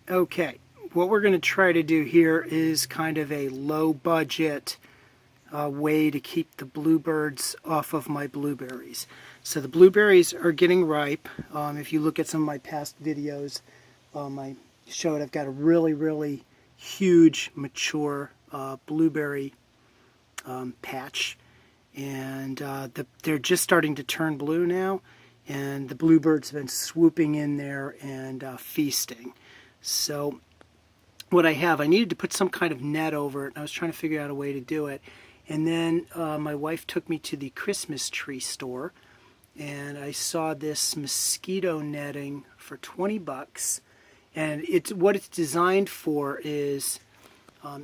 Okay, what we're going to try to do here is kind of a low budget way to keep the bluebirds off of my blueberries. So the blueberries are getting ripe. If you look at some of my past videos, I showed I've got a really huge mature blueberry patch, and they're just starting to turn blue now, and the bluebirds have been swooping in there and feasting. So what I needed to put some kind of net over it, and I was trying to figure out a way to do it. And then my wife took me to the Christmas tree store, and I saw this mosquito netting for 20 bucks. And what it's designed for is,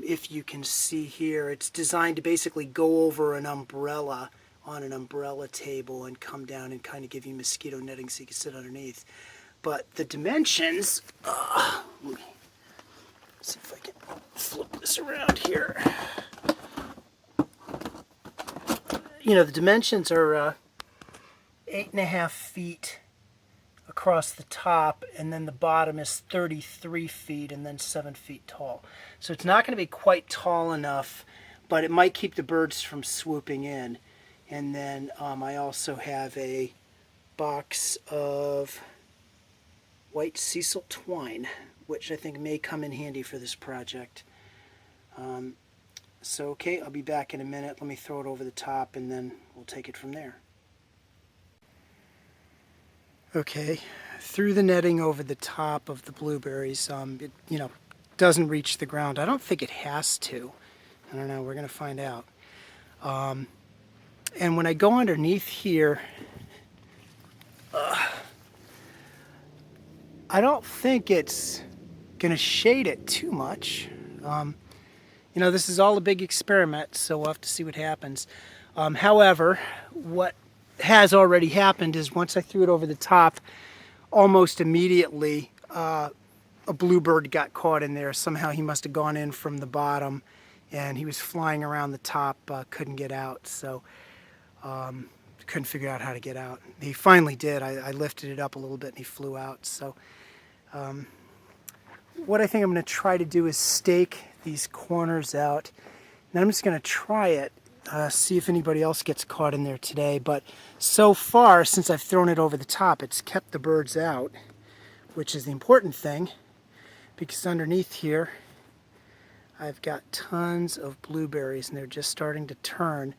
if you can see here, it's designed to basically go over an umbrella on an umbrella table and come down and kind of give you mosquito netting so you can sit underneath. But the dimensions, let me see if I can flip this around here. The dimensions are 8.5 feet across the top, and then the bottom is 33 feet and then 7 feet tall. So it's not going to be quite tall enough, but it might keep the birds from swooping in. And then I also have a box of white sisal twine, which I think may come in handy for this project. So okay, I'll be back in a minute. Let me throw it over the top and then we'll take it from there. Okay, through the netting over the top of the blueberries, it doesn't reach the ground. I don't think it has to. I don't know, we're going to find out. And when I go underneath here, I don't think it's going to shade it too much. This is all a big experiment, so we'll have to see what happens. However, what has already happened is once I threw it over the top, almost immediately a bluebird got caught in there. Somehow he must have gone in from the bottom, and he was flying around the top, couldn't get out, so couldn't figure out how to get out. He finally did. I lifted it up a little bit and he flew out. So what I think I'm going to try to do is stake these corners out. And I'm just going to try it, see if anybody else gets caught in there today. But so far, since I've thrown it over the top, it's kept the birds out, which is the important thing, because underneath here, I've got tons of blueberries, and they're just starting to turn.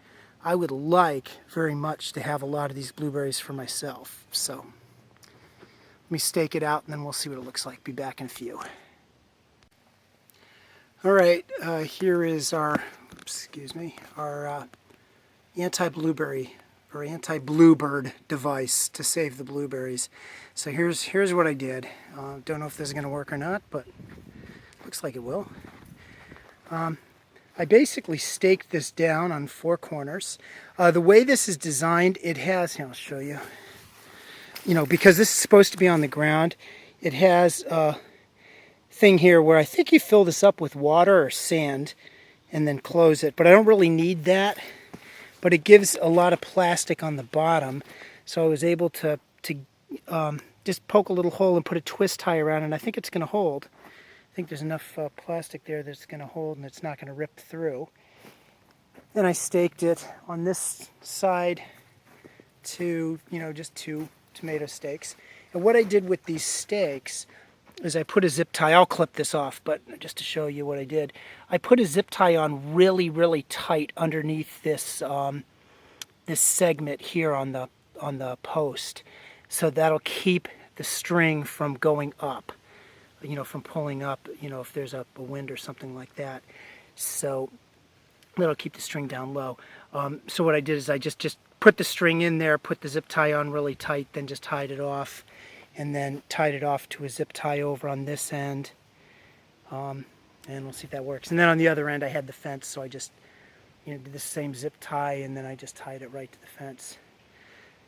I would like very much to have a lot of these blueberries for myself. So let me stake it out, and then we'll see what it looks like. Be back in a few. All right, here is our anti-blueberry or anti-bluebird device to save the blueberries. So here's what I did. Don't know if this is going to work or not, but looks like it will. I basically staked this down on 4 corners. The way this is designed, it has, here, I'll show you. Because this is supposed to be on the ground, it has a thing here where I think you fill this up with water or sand and then close it. But I don't really need that. But it gives a lot of plastic on the bottom. So I was able to just poke a little hole and put a twist tie around it, and I think it's going to hold. I think there's enough plastic there that's going to hold and it's not going to rip through. Then I staked it on this side to, just 2 tomato stakes. And what I did with these stakes is I put a zip tie. I'll clip this off, but just to show you what I did, I put a zip tie on really tight underneath this this segment here on the post, so that'll keep the string from going up, from pulling up, if there's a wind or something like that. So that'll keep the string down low. So what I did is I just put the string in there, put the zip tie on really tight, then just tied it off, and then tied it off to a zip tie over on this end. And we'll see if that works. And then on the other end I had the fence, so I just did the same zip tie, and then I just tied it right to the fence.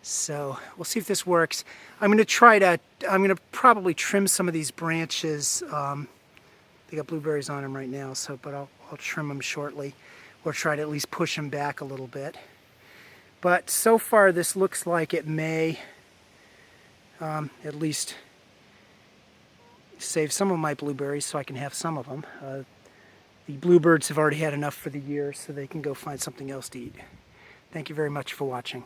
So we'll see if this works. I'm going to probably trim some of these branches. They got blueberries on them right now, but I'll trim them shortly, or try to at least push them back a little bit. But so far this looks like it may at least save some of my blueberries so I can have some of them. The bluebirds have already had enough for the year, so they can go find something else to eat. Thank you very much for watching.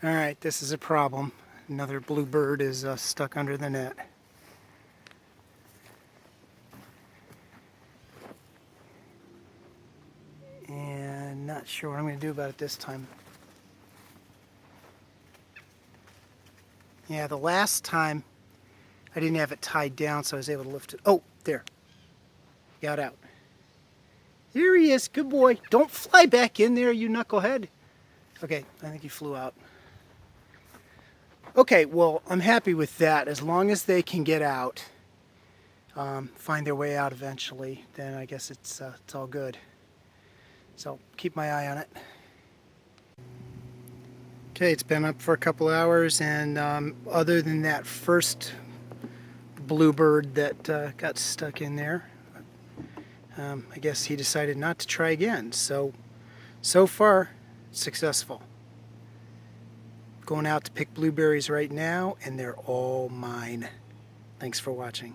Alright, this is a problem. Another bluebird is stuck under the net. And not sure what I'm going to do about it this time. Yeah, the last time I didn't have it tied down, so I was able to lift it. Oh, there. Got out. Here he is. Good boy. Don't fly back in there, you knucklehead. Okay, I think he flew out. Okay, well, I'm happy with that. As long as they can get out, find their way out eventually, then I guess it's all good. So keep my eye on it. Okay, it's been up for a couple hours, and other than that first bluebird that got stuck in there, I guess he decided not to try again. So far, successful. Going out to pick blueberries right now, and they're all mine. Thanks for watching.